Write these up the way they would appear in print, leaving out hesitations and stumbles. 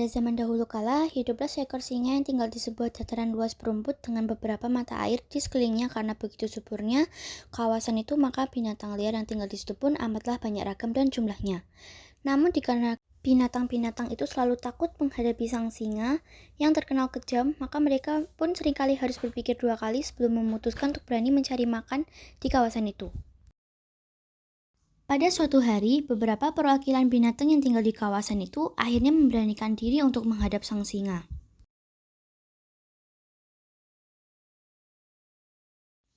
Pada zaman dahulu kala, hiduplah seekor singa yang tinggal di sebuah dataran luas berumput dengan beberapa mata air di sekelilingnya karena begitu suburnya kawasan itu maka binatang liar yang tinggal di situ pun amatlah banyak ragam dan jumlahnya. Namun dikarenakan binatang-binatang itu selalu takut menghadapi sang singa yang terkenal kejam, maka mereka pun seringkali harus berpikir dua kali sebelum memutuskan untuk berani mencari makan di kawasan itu. Pada suatu hari, beberapa perwakilan binatang yang tinggal di kawasan itu akhirnya memberanikan diri untuk menghadap sang singa.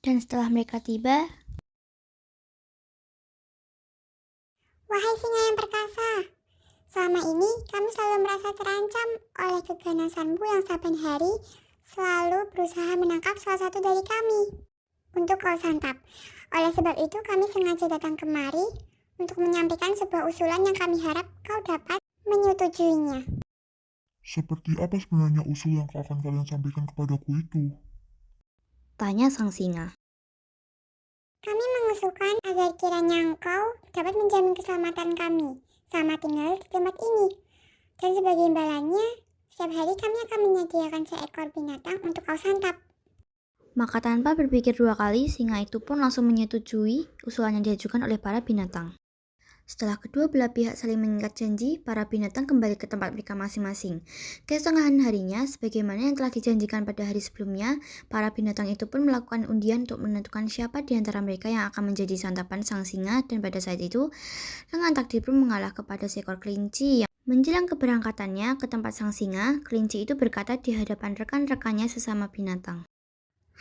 Dan setelah mereka tiba, Wahai singa yang perkasa, selama ini kami selalu merasa terancam oleh keganasanmu yang saban hari selalu berusaha menangkap salah satu dari kami untuk kau santap. Oleh sebab itu kami sengaja datang kemari untuk menyampaikan sebuah usulan yang kami harap kau dapat menyetujuinya. Seperti apa sebenarnya usul yang akan kalian sampaikan kepadaku itu? tanya sang singa. Kami mengusulkan agar kiranya engkau dapat menjamin keselamatan kami selama tinggal di tempat ini. Dan sebagai imbalannya, setiap hari kami akan menyediakan seekor binatang untuk kau santap. Maka tanpa berpikir dua kali, singa itu pun langsung menyetujui usulan yang diajukan oleh para binatang. Setelah kedua belah pihak saling mengikat janji, para binatang kembali ke tempat mereka masing-masing. Keesokan harinya, sebagaimana yang telah dijanjikan pada hari sebelumnya, para binatang itu pun melakukan undian untuk menentukan siapa di antara mereka yang akan menjadi santapan sang singa, dan pada saat itu, lengan takdir pun mengalah kepada seekor kelinci. Menjelang keberangkatannya ke tempat sang singa, kelinci itu berkata di hadapan rekan-rekannya sesama binatang.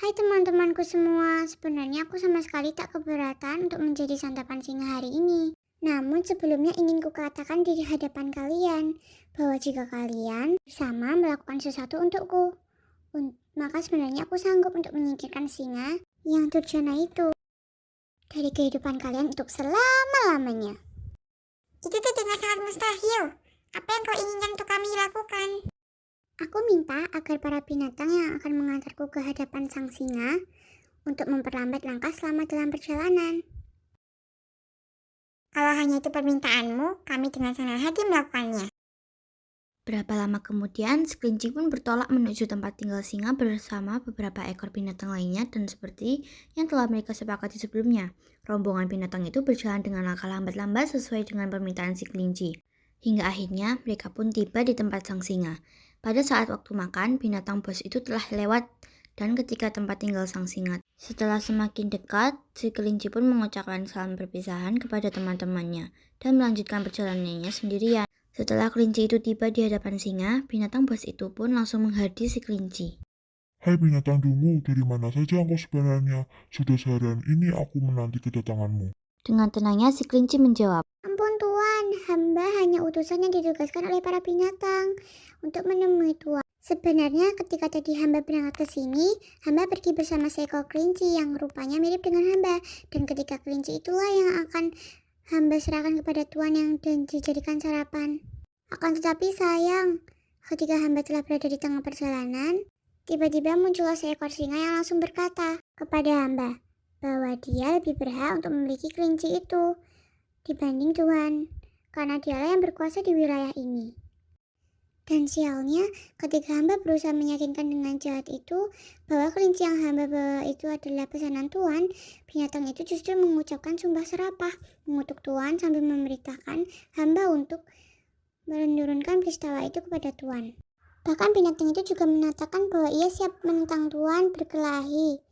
Hai teman-temanku semua, sebenarnya aku sama sekali tak keberatan untuk menjadi santapan singa hari ini. Namun sebelumnya ingin kukatakan di hadapan kalian, bahwa jika kalian bersama melakukan sesuatu untukku, maka sebenarnya aku sanggup untuk menyingkirkan singa yang durjana itu dari kehidupan kalian untuk selama-lamanya. Itu terdengar sangat mustahil. Apa yang kau inginkan untuk kami lakukan? Aku minta agar para binatang yang akan mengantarku ke hadapan sang singa untuk memperlambat langkah selama dalam perjalanan. Kalau hanya itu permintaanmu, kami dengan senang hati melakukannya. Berapa lama kemudian, si kelinci pun bertolak menuju tempat tinggal singa bersama beberapa ekor binatang lainnya dan seperti yang telah mereka sepakati sebelumnya. Rombongan binatang itu berjalan dengan langkah lambat-lambat sesuai dengan permintaan si kelinci. Hingga akhirnya mereka pun tiba di tempat sang singa. Pada saat waktu makan, binatang buas itu telah lewat dan ketika tempat tinggal sang singa. Setelah semakin dekat, si kelinci pun mengucapkan salam perpisahan kepada teman-temannya dan melanjutkan perjalanannya sendirian. Setelah kelinci itu tiba di hadapan singa, binatang buas itu pun langsung menghardi si kelinci. Hai binatang dungu, dari mana saja engkau sebenarnya? Sudah seharian ini aku menanti kedatanganmu. Dengan tenangnya si kelinci menjawab, Ampun Tuan, hamba hanya utusan yang ditugaskan oleh para binatang untuk menemui Tuan. Sebenarnya ketika tadi hamba berangkat ke sini, hamba pergi bersama seekor kelinci yang rupanya mirip dengan hamba. Dan ketika kelinci itulah yang akan hamba serahkan kepada Tuan yang dan dijadikan sarapan. Akan tetapi sayang, ketika hamba telah berada di tengah perjalanan, tiba-tiba muncullah seekor singa yang langsung berkata kepada hamba bahwa dia lebih berhak untuk memiliki kelinci itu dibanding Tuhan, karena dialah yang berkuasa di wilayah ini. Dan sialnya, ketika hamba berusaha meyakinkan dengan jahat itu bahwa kelinci yang hamba bawa itu adalah pesanan Tuhan, binatang itu justru mengucapkan sumpah serapah, mengutuk Tuhan sambil memerintahkan hamba untuk menurunkan peristiwa itu kepada Tuhan. Bahkan binatang itu juga menyatakan bahwa ia siap menentang Tuhan berkelahi.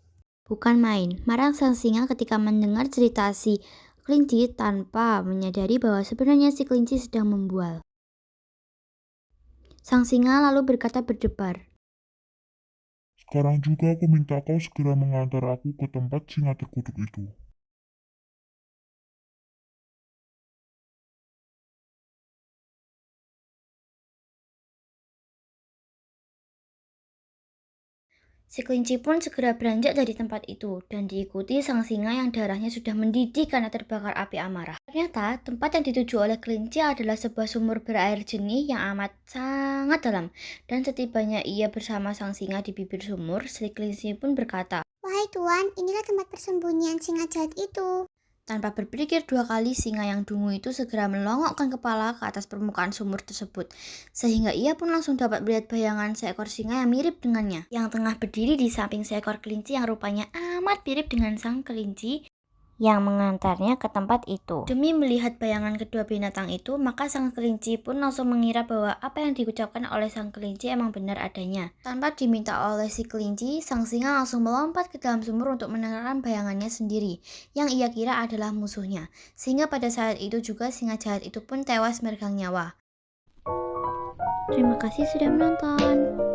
bukan main. Marah sang singa ketika mendengar cerita si kelinci tanpa menyadari bahwa sebenarnya si kelinci sedang membual. Sang singa lalu berkata berdebar, Sekarang juga aku minta kau segera mengantar aku ke tempat singa terkutuk itu. Si kelinci pun segera beranjak dari tempat itu dan diikuti sang singa yang darahnya sudah mendidih karena terbakar api amarah. Ternyata tempat yang dituju oleh kelinci adalah sebuah sumur berair jernih yang amat sangat dalam. Dan setibanya ia bersama sang singa di bibir sumur, si kelinci pun berkata, Wahai Tuan, inilah tempat persembunyian singa jahat itu. Tanpa berpikir dua kali, singa yang dungu itu segera melongokkan kepala ke atas permukaan sumur tersebut. Sehingga ia pun langsung dapat melihat bayangan seekor singa yang mirip dengannya, yang tengah berdiri di samping seekor kelinci yang rupanya amat mirip dengan sang kelinci yang mengantarnya ke tempat itu. Demi melihat bayangan kedua binatang itu, maka sang kelinci pun langsung mengira bahwa apa yang diucapkan oleh sang kelinci emang benar adanya. Tanpa diminta oleh si kelinci, sang singa langsung melompat ke dalam sumur untuk mendengarkan bayangannya sendiri, yang ia kira adalah musuhnya. Sehingga pada saat itu juga singa jahat itu pun tewas meregang nyawa. Terima kasih sudah menonton.